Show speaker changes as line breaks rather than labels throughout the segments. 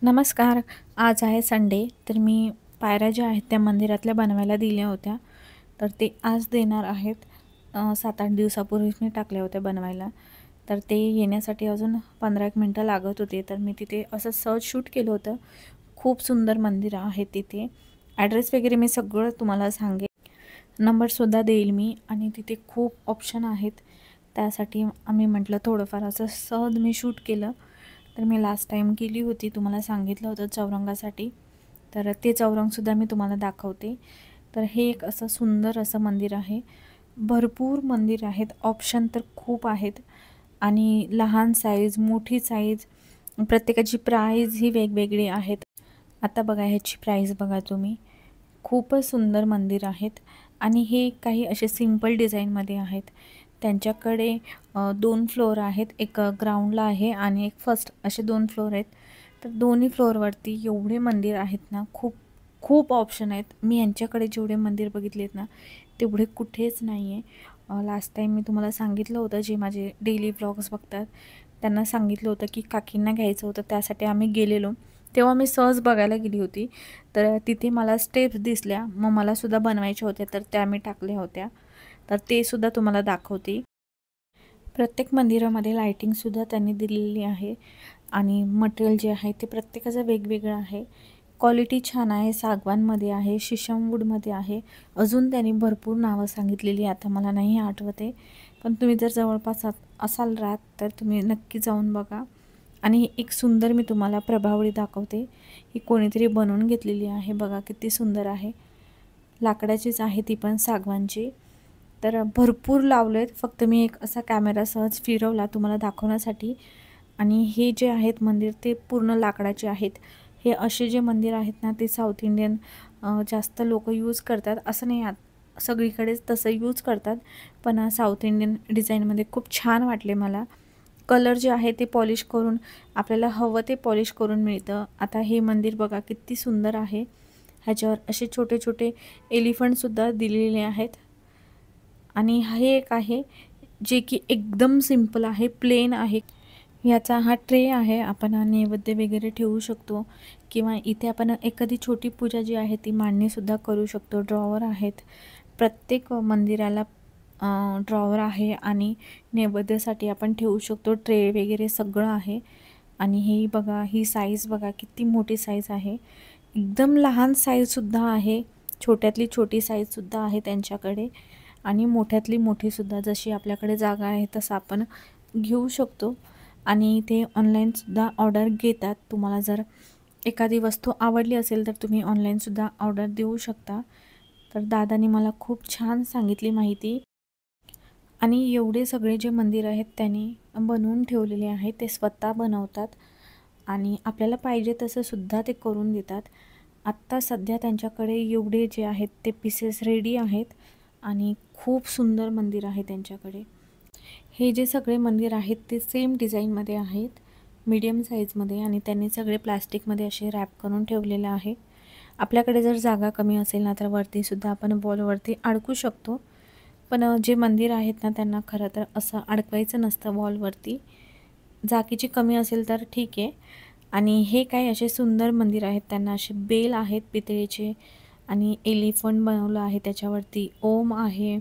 नमस्कार. आज आहे संडे, तर मी पायऱ्या ज्या आहेत त्या मंदिरातल्या बनवायला दिल्या होत्या. तर ते आज देणार आहेत. 7-8 दिवसापूर्वीच मी टाकल्या होत्या बनवायला. तर ते येण्यासाठी अजून 15-1 मिनटं लागत होते. तर मी तिथे असं सहज शूट केलं होतं. खूप सुंदर मंदिर आहे तिथे. ॲड्रेस वगैरे मी सगळं तुम्हाला सांगेन. नंबरसुद्धा देईल मी आणि तिथे खूप ऑप्शन आहेत. त्यासाठी आम्ही म्हटलं थोडंफार असं सहज मी शूट केलं. तर मी लास्ट टाईम केली होती, तुम्हाला सांगितलं होतं चौरंगासाठी. तर ते चौरंगसुद्धा मी तुम्हाला दाखवते. तर हे एक असं सुंदर असं मंदिर आहे. भरपूर मंदिर आहेत, ऑप्शन तर खूप आहेत आणि लहान साईज, मोठी साईज, प्रत्येकाची प्राईज ही वेगवेगळी आहेत. आता बघा ह्याची प्राईज बघा तुम्ही. खूपच सुंदर मंदिर आहेत आणि हे काही असे सिंपल डिझाईनमध्ये आहेत. त्यांच्याकडे 2 फ्लोअर आहेत. एक ग्राउंडला आहे आणि एक फर्स्ट असे 2 फ्लोअर आहेत. तर दोन्ही फ्लोअरवरती एवढे मंदिर आहेत ना, खूप खूप ऑप्शन आहेत. मी यांच्याकडे जेवढे मंदिर बघितलेत ना, तेवढे कुठेच नाही आहे. लास्ट टाईम मी तुम्हाला सांगितलं होतं, जे माझे डेली व्लॉग्स बघतात त्यांना सांगितलं होतं की काकींना घ्यायचं होतं, त्यासाठी आम्ही गेलेलो. तेव्हा मी सहज बघायला गेली होती. तर तिथे मला स्टेप्स दिसल्या. मग मलासुद्धा बनवायच्या होत्या, तर त्या मी टाकल्या होत्या. तर ते सुद्धा तुम्हाला दाखवते. प्रत्येक मंदिरामध्ये लायटिंगसुद्धा त्यांनी दिलेली आहे आणि मटेरियल जे आहे ते प्रत्येकाचं वेगवेगळं आहे. क्वालिटी छान आहे. सागवानमध्ये आहे, शिशमवूडमध्ये आहे. अजून त्यांनी भरपूर नावं सांगितलेली, आता मला नाही आठवत आहे. पण तुम्ही जर जवळपास असाल राहत तर तुम्ही नक्की जाऊन बघा. आणि एक सुंदर मी तुम्हाला प्रभावळी दाखवते. ही कोणीतरी बनवून घेतलेली आहे. बघा किती सुंदर आहे. लाकडाचीच आहे ती पण, सागवानची. तर भरपूर लावले आहेत. फक्त मी एक असा कॅमेरा सहज फिरवला तुम्हाला दाखवण्यासाठी. आणि हे जे आहेत मंदिर ते पूर्ण लाकडाचे आहेत. हे असे जे मंदिर आहेत ना, ते साऊथ इंडियन जास्त लोक यूज करतात. असं नाही सगळीकडेच तसं यूज करतात, पण साऊथ इंडियन डिझाईनमध्ये खूप छान वाटले मला. कलर जे आहे ते पॉलिश करून आपल्याला हवं ते पॉलिश करून मिळतं. आता हे मंदिर बघा किती सुंदर आहे. ह्याच्यावर असे छोटे छोटे एलिफंटसुद्धा दिलेले आहेत. आणि हे एक आहे जे की एकदम सिंपल आहे, प्लेन आहे. याचा हा ट्रे आहे. आपण नैवेद्य वगैरे ठेवू शकतो किंवा इथे आपण एखादी छोटी पूजा जी आहे ती मांडणीसुद्धा करू शकतो. ड्रॉवर आहेत. प्रत्येक मंदिराला ड्रॉवर आहे आणि नैवेद्यासाठी आपण ठेवू शकतो. ट्रे वगैरे सगळं आहे. आणि ही बघा, ही साईज बघा किती मोठी साईज आहे. एकदम लहान साईजसुद्धा आहे. छोट्यातली छोटी साईजसुद्धा आहे त्यांच्याकडे आणि मोठ्यातली मोठीसुद्धा. जशी आपल्याकडे जागा आहे तसं आपण घेऊ शकतो. आणि ते ऑनलाईनसुद्धा ऑर्डर घेतात. तुम्हाला जर एखादी वस्तू आवडली असेल तर तुम्ही ऑनलाईनसुद्धा ऑर्डर देऊ शकता. तर दादानी मला खूप छान सांगितली माहिती. आणि एवढे सगळे जे मंदिर आहेत त्यांनी बनवून ठेवलेले आहेत. ते स्वतः बनवतात आणि आपल्याला पाहिजे तसं सुद्धा ते करून देतात. आत्ता सध्या त्यांच्याकडे एवढे जे आहेत ते पीसेस रेडी आहेत आणि खूप सुंदर मंदिर आहे त्यांच्याकडे. हे जे सगळे मंदिर आहेत ते सेम डिझाईनमध्ये आहेत, मीडियम साईजमध्ये, आणि त्यांनी सगळे प्लास्टिकमध्ये असे रॅप करून ठेवलेले आहे. आपल्याकडे जर जागा कमी असेल ना तर वरतीसुद्धा आपण वॉलवरती अडकू शकतो. पण जे मंदिर आहेत ना त्यांना खरं तर असं अडकवायचं नसतं वॉलवरती. जागेची कमी असेल तर ठीक आहे. आणि हे काय असे सुंदर मंदिर आहेत. त्यांना असे बेल आहेत पितळेचे आणि एलिफंट बनवलं आहे. त्याच्यावरती ओम आहे.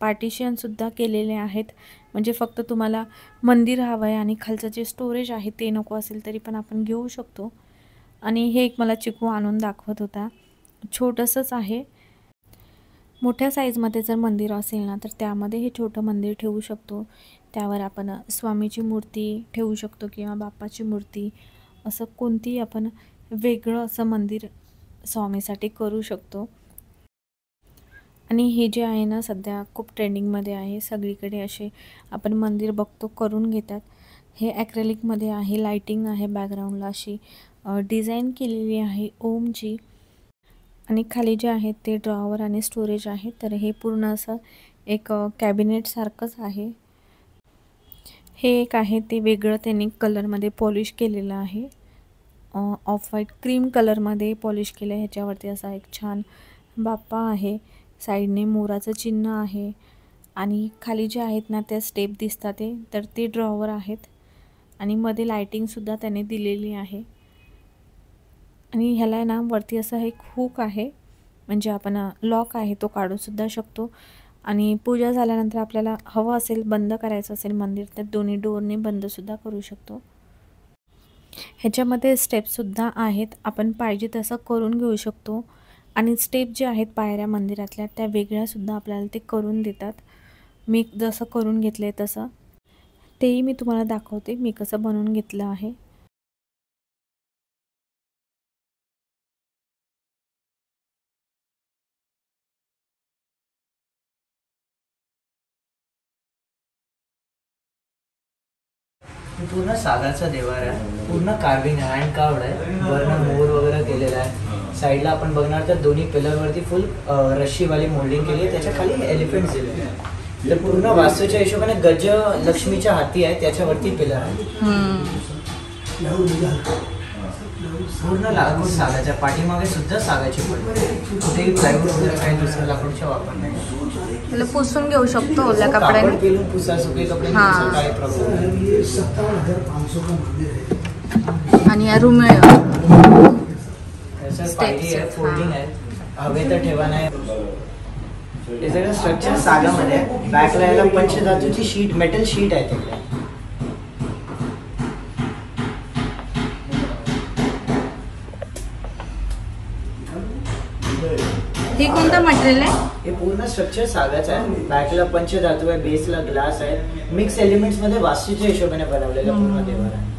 पार्टिशनसुद्धा केलेले आहेत. म्हणजे फक्त तुम्हाला मंदिर हवं आहे आणि खालचं जे स्टोरेज आहे ते नको असेल तरी पण आपण घेऊ शकतो. आणि हे एक मला चिकू आणून दाखवत होता. छोटंसंच आहे. मोठ्या साईजमध्ये जर मंदिर असेल ना तर त्यामध्ये हे छोटं मंदिर ठेवू शकतो. त्यावर आपण स्वामीची मूर्ती ठेवू शकतो किंवा बाप्पाची मूर्ती, असं कोणतीही आपण वेगळं असं मंदिर स्वामीसाठी करू शकतो. आणि हे जे आहे ना सध्या खूप ट्रेंडिंगमध्ये आहे. सगळीकडे असे आपण मंदिर बघतो करून घेतात. हे ॲक्रेलिकमध्ये आहे. लाईटिंग आहे बॅकग्राऊंडला अशी डिझाईन केलेली आहे ओमची. आणि खाली जे आहेत ते ड्रॉवर आणि स्टोरेज आहे. तर हे पूर्ण असं एक कॅबिनेटसारखंच आहे. हे एक आहे ते वेगळं त्यांनी कलरमध्ये पॉलिश केलेलं आहे. ऑफ व्हाईट क्रीम कलरमध्ये पॉलिश केलं आहे. ह्याच्यावरती असा एक छान बाप्पा आहे. साईडने मोराचं चिन्ह आहे आणि खाली जे आहेत ना त्या स्टेप दिसतात तर ते ड्रॉवर आहेत. आणि मध्ये लायटिंगसुद्धा त्याने दिलेली आहे. आणि ह्याला आहे ना वरती असं एक हुक आहे, म्हणजे आपण लॉक आहे तो काढूसुद्धा शकतो. आणि पूजा झाल्यानंतर आपल्याला हवं असेल बंद करायचं असेल मंदिर तर दोन्ही डोअरने बंदसुद्धा करू शकतो. ह्याच्यामध्ये स्टेपसुद्धा आहेत, आपण पाहिजे तसं करून घेऊ शकतो. आणि स्टेप जे आहेत पायऱ्या मंदिरातल्या त्या वेगळ्यासुद्धा आपल्याला ते करून देतात. मी जसं करून घेतलं आहे तसं तेही मी तुम्हाला दाखवते मी कसं बनवून घेतलं आहे.
पूर्ण सागाचा देवार आहे, पूर्ण कार्विंग आहे, हँड कार्व्ड आहे, वरनं मोर वगैरे केलेला आहे. साईडला आपण बघणार तर दोन्ही पिलरवरती फुल रशीवाली मोल्डिंग केली आहे, त्याच्या खाली एलिफंट दिलेले आहे. तर पूर्ण वास्तूच्या हिशोबाने गज लक्ष्मीच्या हाती आहे, त्याच्यावरती पिलर आहे. पूर्ण लाकूड सागाच्या, पाठीमागे सुद्धा सागाची पडली, कुठेही प्लायवूड वगैरे काही दुसऱ्या लाकूडचा वापर नाही.
त्याला पुसून घेऊ शकतो ओल्या कपड्याने,
कापड पिळून पुसा, सुके कपडे पुसा, काही प्रॉब्लेम नाही.
57,500 का मंदिर है.
आणि या रूम
पायरी आहे, फोल्डिंग आहे, हवे तर ठेवा नाही. हे सगळं स्ट्रक्चर सागामध्ये आहे. बॅकला याला पंचधातूची शीट, मेटल शीट आहे तिकडे.
हे कोणतं मटेरियल आहे?
हे पूर्ण स्ट्रक्चर सागाचं आहे. बॅकला पंचधातू आहे, बेसला ग्लास आहे. मिक्स एलिमेंट्स मध्ये वास्तूच्या हिशोबाने बनवलेला पूर्ण देवार आहे.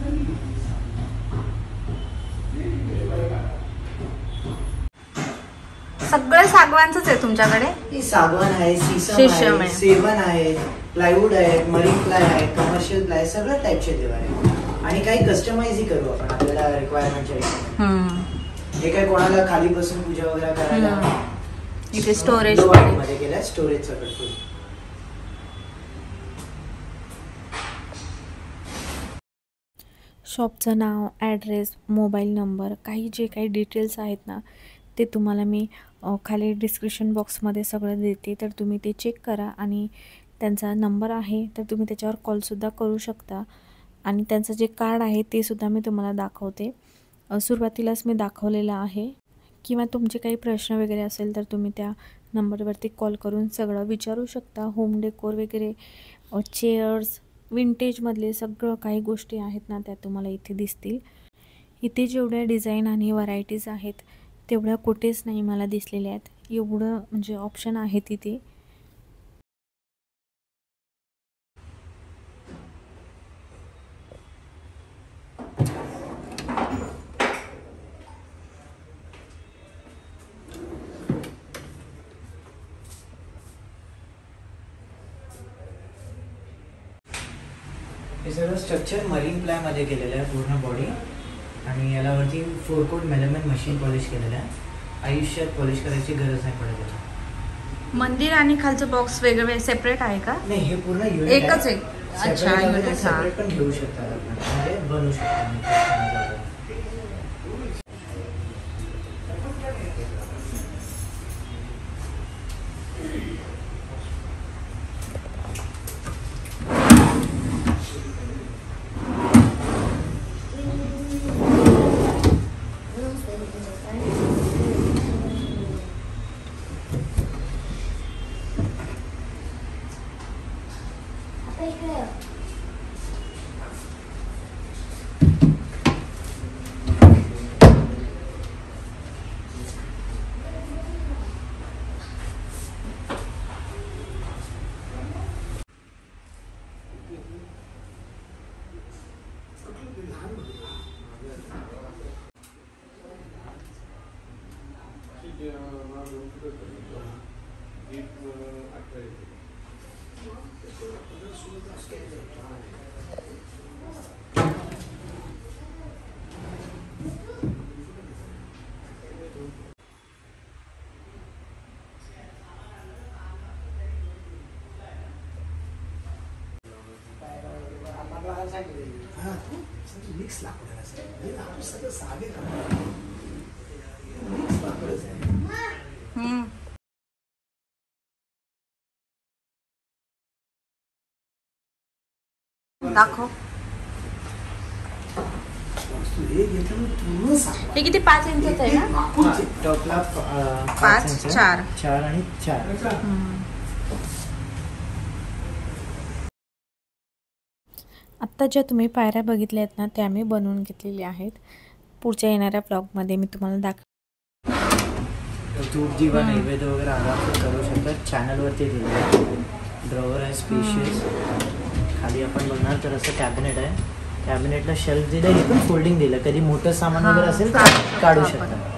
सगळं सागवानचंच आहे तुमच्याकडे?
ही सागवान आहे, सीसम आहे, सेवन आहे, प्लायवूड आहे, मरीन प्लाय आहे, कमर्शियल प्लाय, सगळ्या टाईपचे देवार आहे. आणि काही कस्टमाइजही करू आपण आपल्याला रिक्वायरमेंटच्या हिशोबाने. हे काय कोणाला खाली बसून पूजा वगैरे करायला,
इथे स्टोरेज
मध्ये केलं, स्टोरेज सगळं फुल.
शॉपचं नाव, ॲड्रेस, मोबाईल नंबर, जे काही डिटेल्स आहेत ना ते तुम्हाला मी खाली डिस्क्रिप्शन बॉक्समध्ये सगळं देते, तर तुम्ही ते चेक करा. आणि त्यांचा नंबर आहे तर तुम्ही त्याच्यावर कॉलसुद्धा करू शकता. आणि त्यांचं जे कार्ड आहे ते सुद्धा मी तुम्हाला दाखवते, सुरुवातीलाच मी दाखवलेलं आहे. किंवा तुमचे काही प्रश्न वगैरे असेल तर तुम्ही त्या नंबरवरती कॉल करून सगळं विचारू शकता. होम डेकोर वगैरे, चेअर्स, विंटेजमधले सगळं काही गोष्टी आहेत ना त्या तुम्हाला इथे दिसतील. इथे जेवढ्या डिझाईन आणि व्हरायटीज आहेत तेवढ्या कुठेच नाही मला दिसलेल्या आहेत. एवढं म्हणजे ऑप्शन आहे तिथे.
हे सगळं स्ट्रक्चर मरीन प्लाय मध्ये केलेलं आहे पूर्ण बॉडी. आणि याला वरती 4 कोट मेलमेंट मशीन पॉलिश केलेलं आहे. आयुष्यात पॉलिश करायची गरज नाही पडत याला.
मंदिर आणि खालचं बॉक्स वेगळे सेपरेट आहे का?
नाही, हे पूर्ण युनिट
एकच आहे. अच्छा, युनिट.
सेपरेट पण घेऊ शकतात आपण, म्हणजे बनवू शकतो.
मिक्स लाकूड आहे, सगळं सागे मिक्स लाकूडच आहे.
दाखव.
तू एक घेतलं तर पूर्ण सांग.
हे किती 5 इंचच आहे ना?
माकूच आहे.
टॉपला
5, 4.
4 आणि 4.
आत्ता ज्या तुम्ही पायऱ्या बघितल्या आहेत ना, त्या मी बनवून घेतलेल्या आहेत. पुढच्या येणाऱ्या ब्लॉगमध्ये मी तुम्हाला
तूप दिवा नैवेद्य वगैरे आरामात करू शकतात. चॅनलवरती दिलं आहे. ड्रॉवर आहे स्पेशियस. खाली आपण बघणार तर असं कॅबिनेट आहे. कॅबिनेटला शेल्फ दिलं, हे पण फोल्डिंग दिलं. कधी मोठं सामान वगैरे असेल तर काढू शकता.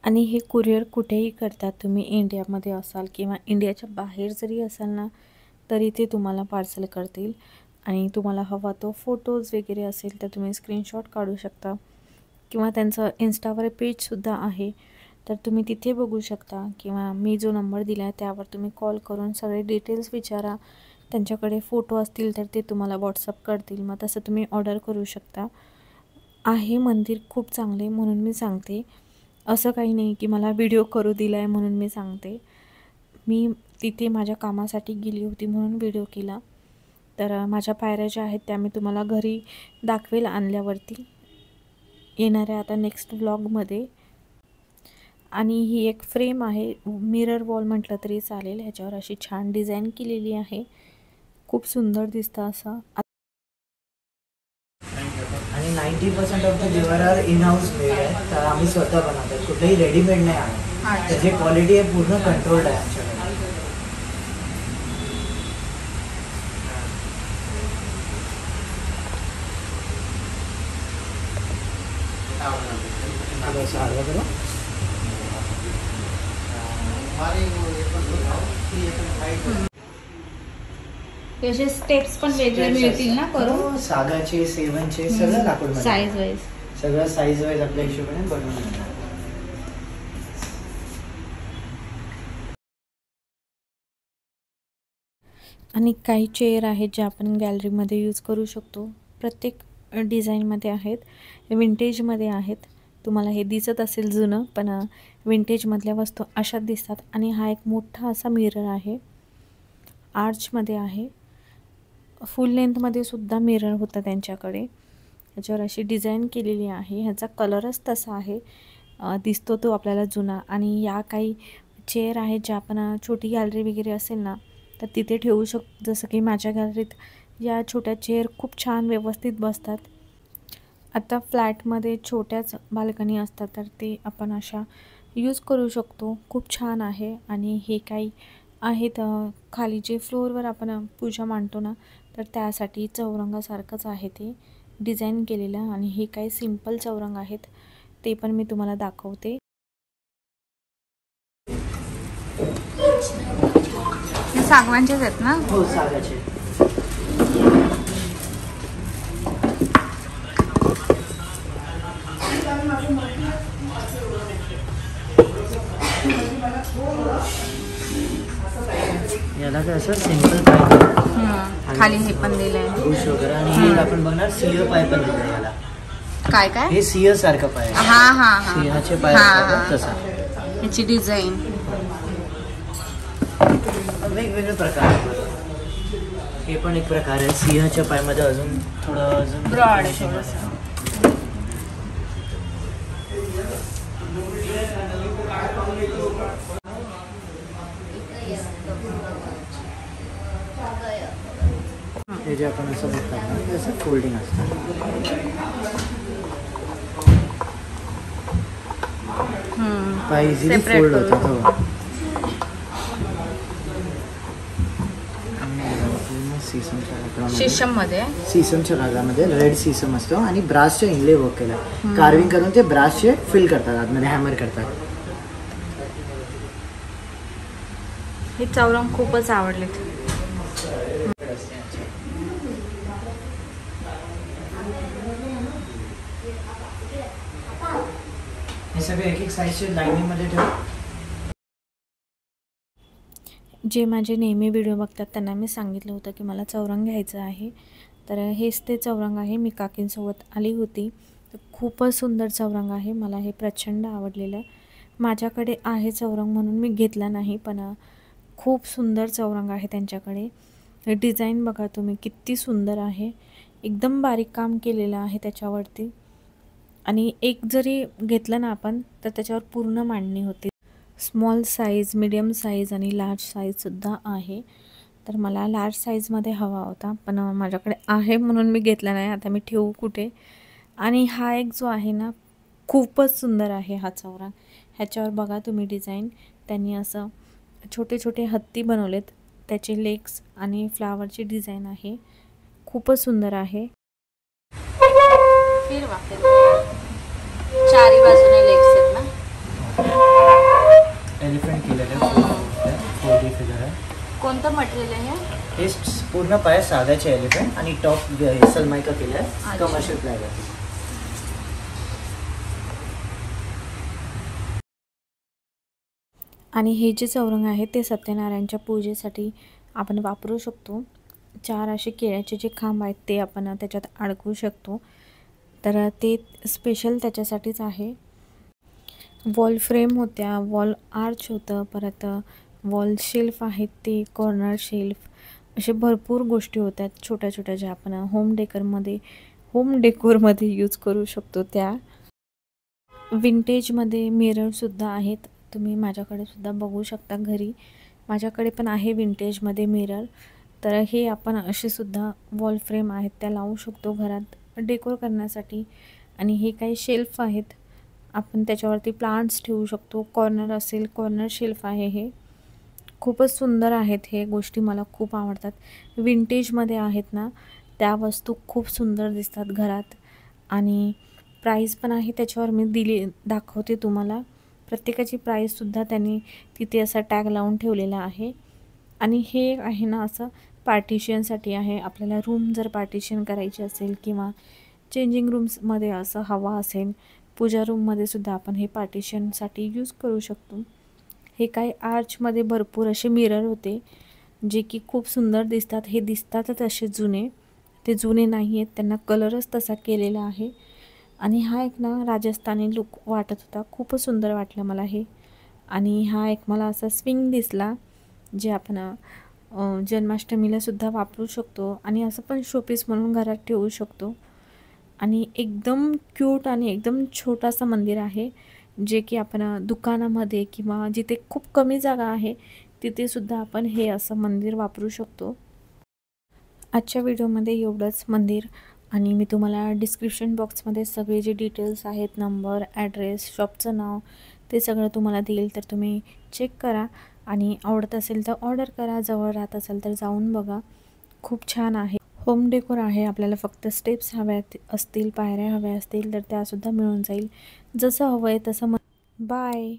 आणि हे कुरिअर कुठेही करतात. तुम्ही इंडियामध्ये असाल किंवा इंडियाच्या बाहेर जरी असाल ना, तरी ते तुम्हाला पार्सल करतील. आणि तुम्हाला हवा तो फोटोज वगैरे असेल तर तुम्ही स्क्रीनशॉट काढू शकता किंवा त्यांचं इन्स्टावर पेजसुद्धा आहे, तर तुम्ही तिथे बघू शकता. किंवा मी जो नंबर दिला आहे त्यावर तुम्ही कॉल करून सगळे डिटेल्स विचारा. त्यांच्याकडे फोटो असतील तर ते तुम्हाला व्हॉट्सअप करतील. मग तसं तुम्ही ऑर्डर करू शकता. आहे मंदिर खूप चांगले म्हणून मी सांगते. असं काही नाही की मला व्हिडिओ करू दिला आहे म्हणून मी सांगते. मी तिथे माझ्या कामासाठी गेली होती म्हणून व्हिडिओ केला. तर माझ्या पायऱ्या ज्या आहेत त्या मी तुम्हाला घरी दाखवेल आणल्यावरती येणाऱ्या आता नेक्स्ट व्लॉगमध्ये. आणि ही एक फ्रेम आहे, मिरर वॉल म्हटलं तरी चालेल. ह्याच्यावर अशी छान डिझाईन केलेली आहे, खूप सुंदर दिसतं असं.
आणि 90% of the liver are in house made आहे. तर आम्ही स्वतः बनवतो, कुठेही रेडीमेड नाही आहे. त्याची क्वालिटी आहे पूर्ण कंट्रोल्ड आहे आमच्याकडे.
त्याचे स्टेप्स पण वेगळे मिळतील ना करून?
सागाचे, सेवनचे सगळं लाकूड
साईज वाईज
सगळं साईज वाईज आपल्या हिशोबाने बनवून देणार.
आणि काही चेअर आहेत जे आपण गॅलरीमध्ये यूज करू शकतो. प्रत्येक डिझाईनमध्ये आहेत, विंटेजमध्ये आहेत. तुम्हाला हे दिसत असेल जुनं, पण विंटेजमधल्या वस्तू अशाच दिसतात. आणि हा एक मोठा असा मिरर आहे, आर्चमध्ये आहे. फुल लेंथमध्ये सुद्धा मिरर होता त्यांच्याकडे. ह्याच्यावर अशी डिझाईन केलेली आहे. ह्याचा कलरच तसा आहे, दिसतो तो आपल्याला जुना. आणि या काही चेअर आहेत ज्या आपण छोटी गॅलरी वगैरे असेल ना तर तिथे ठेवू शकतो. जसं की माझ्या गॅलरीत या छोट्या चेअर खूप छान व्यवस्थित बसतात. आता फ्लॅटमध्ये छोट्याच बाल्कनी असतात तर ते आपण अशा यूज करू शकतो. खूप छान आहे. आणि हे काही आहेत खाली जे फ्लोअरवर आपण पूजा मांडतो ना, तर त्यासाठी चौरंगासारखंच आहे ते डिझाईन केलेलं. आणि हे काही सिंपल चौरंग आहेत, ते पण मी तुम्हाला दाखवते. सागवानचेच आहेत ना?
हो, सागाचे. याला काय असं सिंपल पाय,
खाली हे पण दिलंय
बुश वगैरे. आणि हे आपण बघणार सिंह पाय पण दिलं याला.
काय काय
हे सिंह सारखं पाय आहे.
हा हा हा
सिंहाचे पाय
हा,
असतात
हा.
तसा.
ह्याची डिझाईन
वेगवेगळे प्रकार आहेत. हे पण एक प्रकार आहे सिंहाच्या पायामध्ये, अजून थोडं अजून
ब्रॉड आहे थोडंसं.
हे जे आपण असं बघतात ना, ते असं फोल्डिंग असतं. पाय इझिली फोल्ड होतात. हो. सीसमच्या भागामध्ये रेड सीसम असतो आणि ब्रासचे इनले वर्क केला. कार्विंग करून ते ब्रासचे फिल करतात, आतमध्ये हॅमर करतात.
हे चौरंग खूपच आवडलेत.
हे सगळे एक एक साईजचे लाईनिंगमध्ये ठेव.
जे माझे नेहमी व्हिडिओ बघतात त्यांना मी सांगितलं होतं की मला चौरंग घ्यायचं आहे. तर हेच ते चौरंग आहे. मी काकींसोबत आली होती, तर खूपच सुंदर चौरंग आहे. मला हे प्रचंड आवडलेलं आहे. माझ्याकडे आहे चौरंग म्हणून मी घेतला नाही, पण खूप सुंदर चौरंग आहे त्यांच्याकडे। डिझाईन बघा तुम्ही किती सुंदर आहे, एकदम बारीक काम केलेलं आहे त्याच्यावरती। आणि एक जरी घेतलं ना आपण तर त्याच्यावर पूर्ण मांडणी होती। स्मॉल साईज, मीडियम साईज आणि लार्ज साईजसुद्धा आहे। तर मला लार्ज साईजमध्ये हवा होता, पण माझ्याकडे आहे म्हणून मी घेतला नाही। आता मी ठेवू कुठे। आणि हा एक जो आहे ना, खूपच सुंदर आहे हा चौरंग। ह्याच्यावर बघा तुम्ही डिझाईन, त्यांनी असं छोटे छोटे हत्ती बनवलेत, त्याचे लेग्स आणि फ्लावरची डिझाईन आहे, खूपच सुंदर आहे।
फिरवा फिरवा, चारी बाजूने लेग्स आहेत ना।
एलिफंट केलेलं आहे, 4D फिगर आहे।
कोणतं मटेरियल आहे हे?
हे पूर्ण पाय साध्याचे एलिफंट आणि टॉप सलमायका केलं आहे,
अच्छा।
कमर्शियल प्लायवरती।
आणि हे जे चौरंग आहे ते सत्यनारायणच्या पूजेसाठी आपण वापरू शकतो। 4 असे केळ्याचे जे खांब आहेत ते आपण त्याच्यात अडकवू शकतो, तर ते स्पेशल त्याच्यासाठीच आहे। वॉल फ्रेम होत्या, वॉल आर्च होतं, परत वॉल शेल्फ आहेत ते, कॉर्नर शेल्फ, असे भरपूर गोष्टी होत्या छोट्या छोट्या ज्या आपण होम डेकोरमध्ये यूज करू शकतो त्या। विंटेजमध्ये मिररसुद्धा आहेत, तुम्ही माझ्याकडे सुद्धा बघू शकता घरी। माझ्याकडे पण आहे विंटेजमध्ये मिरर, तर हे आपण असे सुद्धा वॉल फ्रेम आहेत त्या लावू शकतो घरात डेकोर करण्यासाठी। आणि हे काही शेल्फ आहेत, आपण त्याच्यावरती प्लांट्स ठेवू शकतो। कॉर्नर असेल, कॉर्नर शेल्फ आहे हे, खूपच सुंदर आहेत हे गोष्टी, मला खूप आवडतात। विंटेजमध्ये आहेत ना, त्या वस्तू खूप सुंदर दिसतात घरात। आणि प्राईस पण आहे त्याच्यावर, मी दाखवते तुम्हाला। प्रत्येकाची प्राईससुद्धा त्यांनी तिथे असा टॅग लावून ठेवलेला आहे। आणि हे आहे ना असं पार्टिशनसाठी आहे, आपल्याला रूम जर पार्टिशन करायची असेल किंवा चेंजिंग रूम्समध्ये असं हवा असेल, पूजा रूममध्ये सुद्धा आपण हे पार्टिशनसाठी यूज करू शकतो। हे काही आर्चमध्ये भरपूर असे मिरर होते जे की खूप सुंदर दिसतात। हे दिसतातच असे जुने, ते जुने नाही आहेत, त्यांना कलरच तसा केलेला आहे। आणि हा एक ना राजस्थानी लुक वाटत होता, खूपच सुंदर वाटलं मला हे। आणि हा एक मला असा स्विंग दिसला, जे आपण जन्माष्टमीला सुद्धा वापरू शकतो आणि असं पण शोपीस म्हणून घरात ठेवू शकतो। आणि एकदम क्यूट आणि एकदम छोटासा मंदिर आहे, जे की आपण दुकानामध्ये किंवा जिथे खूप कमी जागा आहे तिथे सुद्धा आपण हे असं मंदिर वापरू शकतो। आजच्या व्हिडिओमध्ये एवढंच मंदिर। आणि मी तुम्हाला डिस्क्रिप्शन बॉक्समध्ये सगळे जे डिटेल्स आहेत, नंबर, ॲड्रेस, शॉपचं नाव, ते सगळं तुम्हाला देईल, तर तुम्ही चेक करा। आणि आवडत असेल तर ऑर्डर करा, जवळ राहत असेल तर जाऊन बघा, खूप छान आहे। होम डेकोर आहे, आपल्याला फक्त स्टेप्स हव्या असतील, पायऱ्या हव्या असतील तर त्यासुद्धा मिळून जाईल, जसं हवं आहे तसं। बाय।